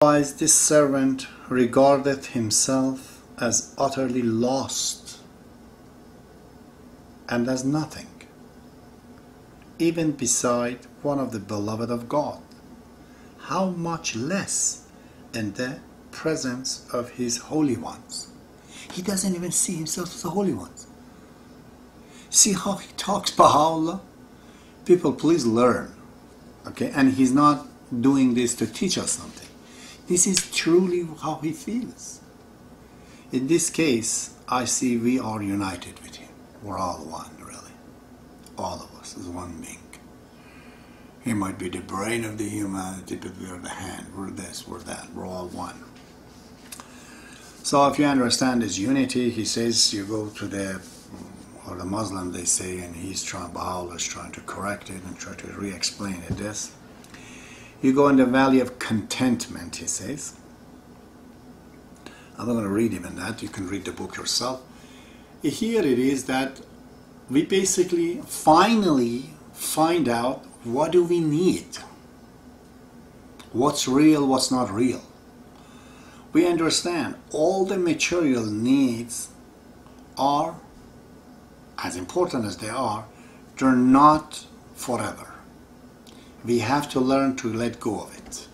Likewise, this servant regardeth himself as utterly lost and as nothing, even beside one of the beloved of God. How much less in the presence of his holy ones. He doesn't even see himself as the holy ones. See how he talks, Baha'ullah? People, please learn. Okay, and he's not doing this to teach us something. This is truly how he feels. In this case, I see we are united with him. We're all one, really. All of us is one being. He might be the brain of the humanity, but we are the hand. We're this, we're that. We're all one. So if you understand this unity, he says you go to the Muslim, they say, and Baha'u'llah is trying to correct it and try to re-explain it this. You go in the valley of contentment, he says. I'm not going to read even that. You can read the book yourself. Here it is that we basically finally find out what do we need. What's real, what's not real. We understand all the material needs are, as important as they are, they're not forever. We have to learn to let go of it.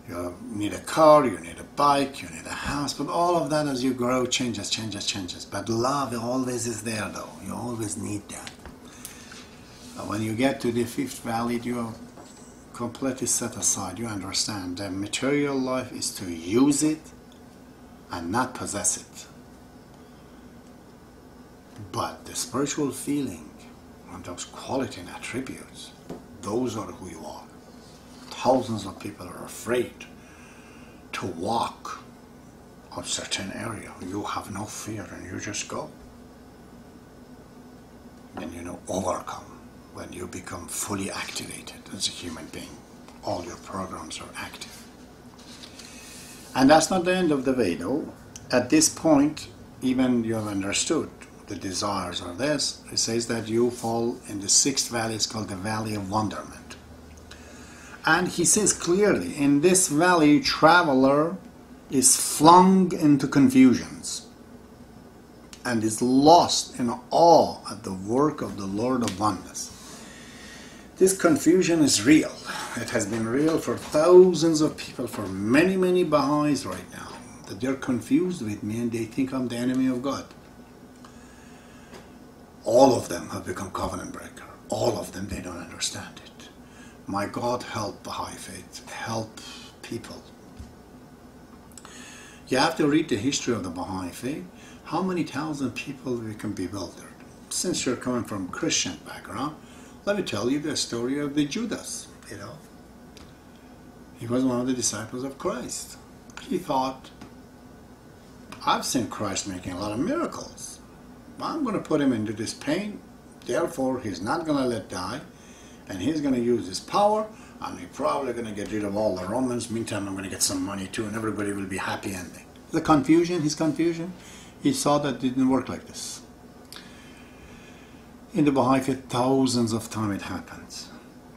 You need a car, you need a bike, you need a house, but all of that as you grow changes. But love always is there though. You always need that. But when you get to the fifth valley, you are completely set aside. You understand that material life is to use it and not possess it. But the spiritual feeling and those quality and attributes, those are who you are. Thousands of people are afraid to walk on certain area. You have no fear and you just go. Then overcome. When you become fully activated as a human being, all your programs are active. And that's not the end of the way though. At this point, even you have understood the desires are this. It says that you fall in the sixth valley. It's called the valley of wonderment. And he says clearly, in this valley, traveler is flung into confusions and is lost in awe at the work of the Lord of Oneness. This confusion is real. It has been real for thousands of people, for many, many Baha'is right now, that they're confused with me and they think I'm the enemy of God. All of them have become covenant breaker. All of them, they don't understand it. My God, help Baha'i faith, help people. You have to read the history of the Baha'i faith. How many thousand people become bewildered? Since you're coming from Christian background, let me tell you the story of the Judas, He was one of the disciples of Christ. He thought, I've seen Christ making a lot of miracles. I'm going to put him into this pain, therefore he's not going to let die, and he's going to use his power, and he's probably going to get rid of all the Romans. Meantime, I'm going to get some money too, and everybody will be happy ending. His confusion, he saw that it didn't work like this. In the Baha'i faith, thousands of times it happens.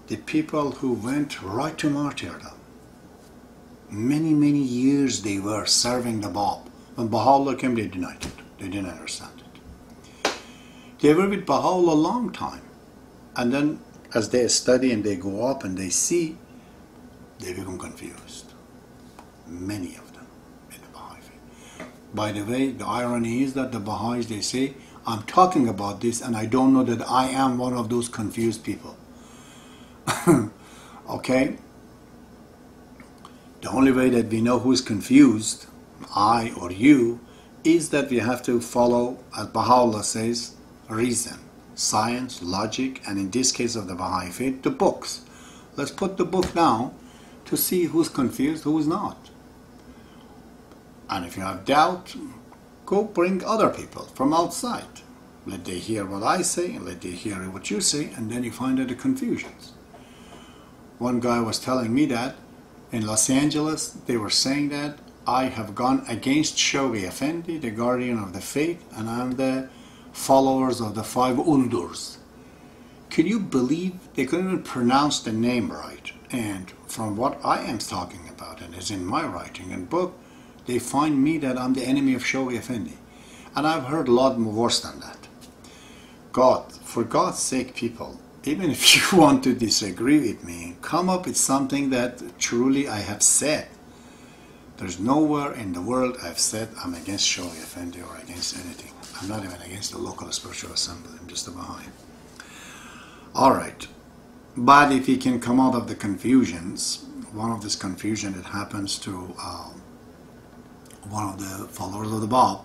The people who went right to martyrdom, many, many years they were serving the Bab. When Baha'u'llah came, they denied it. They didn't understand it. They were with Baha'u'llah a long time. And then as they study and they go up and they see, they become confused. Many of them in the Baha'i faith. By the way, the irony is that the Baha'is, they say, I'm talking about this and I don't know that I am one of those confused people. Okay? The only way that we know who is confused, I or you, is that we have to follow, as Baha'u'llah says, reason, science, logic, and in this case of the Baha'i faith, the books. Let's put the book down to see who's confused, who's not. And if you have doubt, go bring other people from outside. Let they hear what I say, and let they hear what you say, and then you find out the confusions. One guy was telling me that in Los Angeles, they were saying that I have gone against Shoghi Effendi, the guardian of the faith, and I'm the followers of the five Uldurs. Can you believe they couldn't even pronounce the name right? And from what I am talking about, and is in my writing and book, they find me that I'm the enemy of Shoghi Effendi. And I've heard a lot more worse than that. God, for God's sake, people, even if you want to disagree with me, come up with something that truly I have said. There's nowhere in the world I've said I'm against Shoghi Effendi or against anything. I'm not even against the local spiritual assembly. I'm just a Baha'i. All right. But if he can come out of the confusions, one of this confusion that happens to one of the followers of the Bab,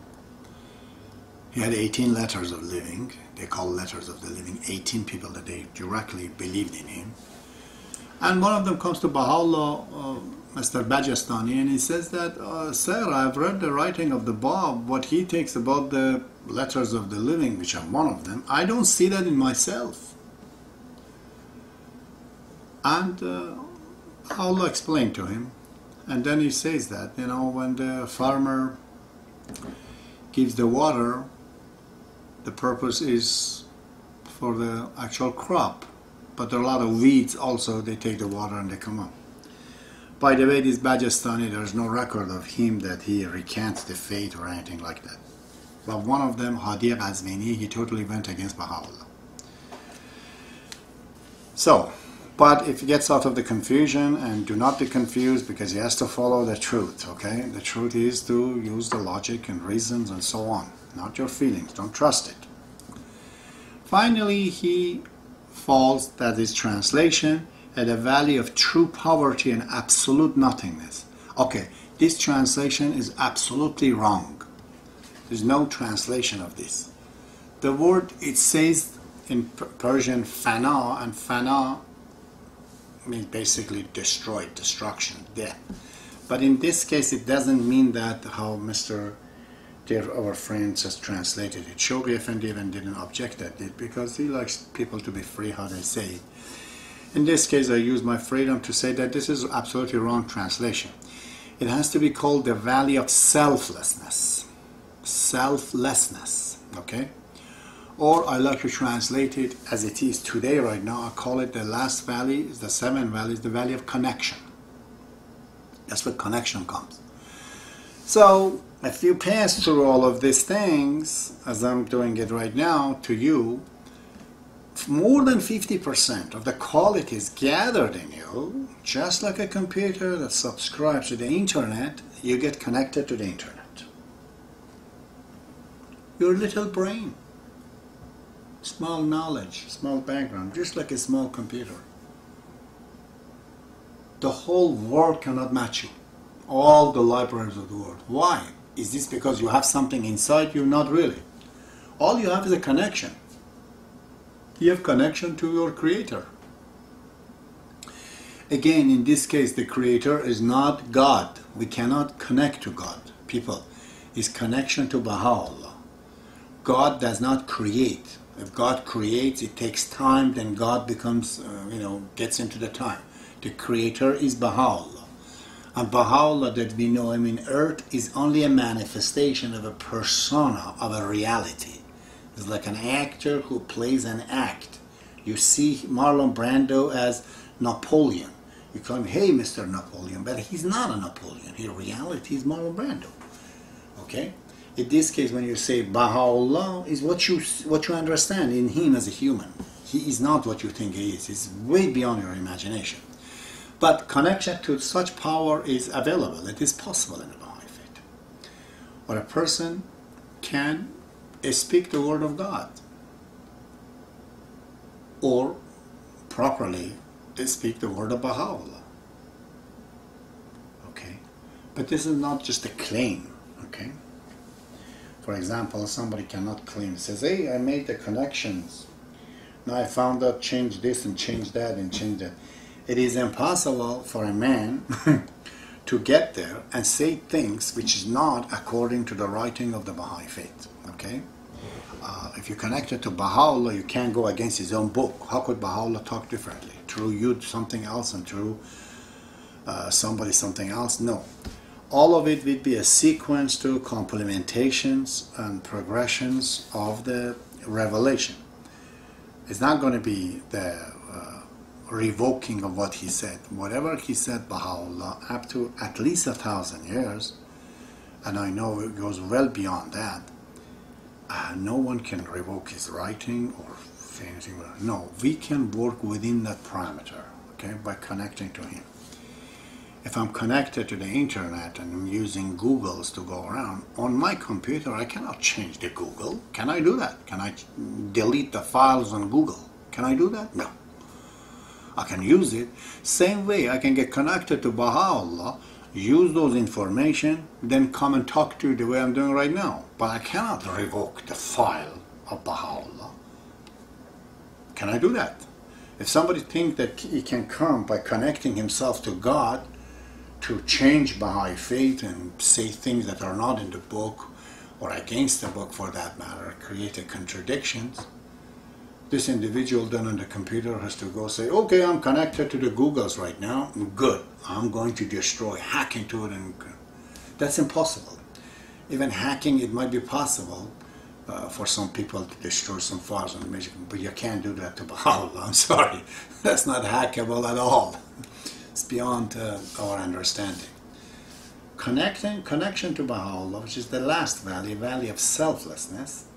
he had 18 letters of living. They call letters of the living 18 people that they directly believed in him. And one of them comes to Baha'ullah, Mr. Bajastani, and he says that, sir, I've read the writing of the Bab, what he takes about the letters of the living, which are one of them. I don't see that in myself. And Allah explained to him, and then he says that, you know, when the farmer gives the water, the purpose is for the actual crop, but there are a lot of weeds also. They take the water and they come up. By the way, this Bajastani, there is no record of him that he recants the faith or anything like that. But one of them, Hadi Ghazvini, he totally went against Baha'ullah. So, but if he gets out of the confusion, and do not be confused, because he has to follow the truth, okay? The truth is to use the logic and reasons and so on, not your feelings. Don't trust it. Finally, he falls that his translation at a valley of true poverty and absolute nothingness. Okay, this translation is absolutely wrong. There's no translation of this. The word, it says in Persian, fana, and fana means basically destroyed, destruction, death. But in this case, it doesn't mean that how Mr. our friend just translated it. Shoghi Effendi even didn't object at it because he likes people to be free how they say it. In this case, I use my freedom to say that this is absolutely wrong translation. It has to be called the valley of selflessness. Selflessness, okay? Or I like to translate it as it is today right now. I call it the last valley, the seventh valley, is the valley of connection. That's where connection comes. So if you pass through all of these things, as I'm doing it right now to you, more than 50% of the qualities gathered in you, just like a computer that subscribes to the internet, you get connected to the internet. Your little brain. Small knowledge, small background, just like a small computer. The whole world cannot match you. All the libraries of the world. Why? Is this because you have something inside you? Not really. All you have is a connection. You have connection to your creator. Again, in this case, the creator is not God. We cannot connect to God. People, it's connection to Baha'ullah. God does not create. If God creates, it takes time, then God becomes, gets into the time. The creator is Baha'ullah. And Baha'ullah that we know him in earth is only a manifestation of a persona, of a reality. It's like an actor who plays an act. You see Marlon Brando as Napoleon. You call him, hey, Mr. Napoleon, but he's not a Napoleon. In reality, he's Marlon Brando. Okay? In this case, when you say Baha'ullah, is what you understand in him as a human. He is not what you think he is. He's way beyond your imagination. But connection to such power is available. It is possible in the Baha'i faith. Or a person can speak the word of God, or properly speak the word of Baha'u'llah. Okay? But this is not just a claim. Okay? For example, somebody cannot claim, says, hey, I made the connections. Now I found out, change this and change that and change that. It is impossible for a man to get there and say things which is not according to the writing of the Baha'i faith. Okay? If you connect it to Baha'u'llah, you can't go against his own book. How could Baha'u'llah talk differently? Through you something else and through somebody something else? No. All of it would be a sequence to complementations and progressions of the revelation. It's not going to be the revoking of what he said. Whatever he said, Baha'u'llah, up to at least 1,000 years, and I know it goes well beyond that, no one can revoke his writing or say anything. No, we can work within that parameter, okay, by connecting to him. If I'm connected to the internet and I'm using Googles to go around, on my computer I cannot change the Google. Can I do that? Can I delete the files on Google? Can I do that? No. I can use it. Same way I can get connected to Baha'u'llah, use those information, then come and talk to you the way I'm doing right now. But I cannot revoke the file of Baha'u'llah. Can I do that? If somebody thinks that he can come by connecting himself to God to change Baha'i faith and say things that are not in the book or against the book for that matter, create contradictions, this individual then on the computer has to go say, okay, I'm connected to the Googles right now, good, I'm going to destroy, hack into it, and that's impossible. Even hacking, it might be possible for some people to destroy some files on the magic, but you can't do that to Baha'u'llah. I'm sorry, that's not hackable at all. It's beyond our understanding. Connection to Baha'u'llah, which is the last valley of selflessness,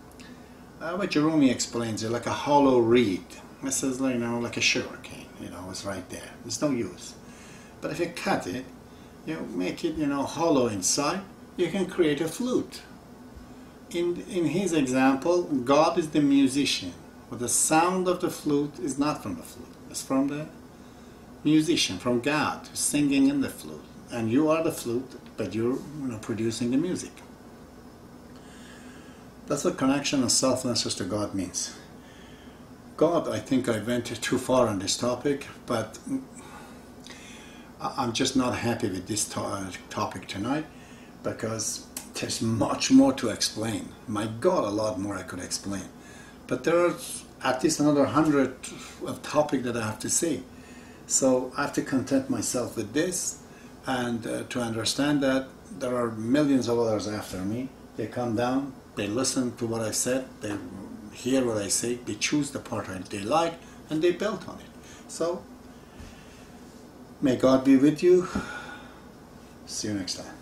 what Jerome explains is like a hollow reed. This is like, like a sugar cane, it's right there. There's no use. But if you cut it, you make it, hollow inside, you can create a flute. In his example, God is the musician, but the sound of the flute is not from the flute. It's from the musician, from God, who's singing in the flute. And you are the flute, but you're producing the music. That's what connection and selflessness to God means. God, I think I went too far on this topic, but I'm just not happy with this topic tonight, because there's much more to explain. My God, a lot more I could explain. But there are at least another 100 of topics that I have to say. So I have to content myself with this, and to understand that there are millions of others after me. They come down, they listen to what I said, they hear what I say, they choose the part they like, and they build on it. So, may God be with you. See you next time.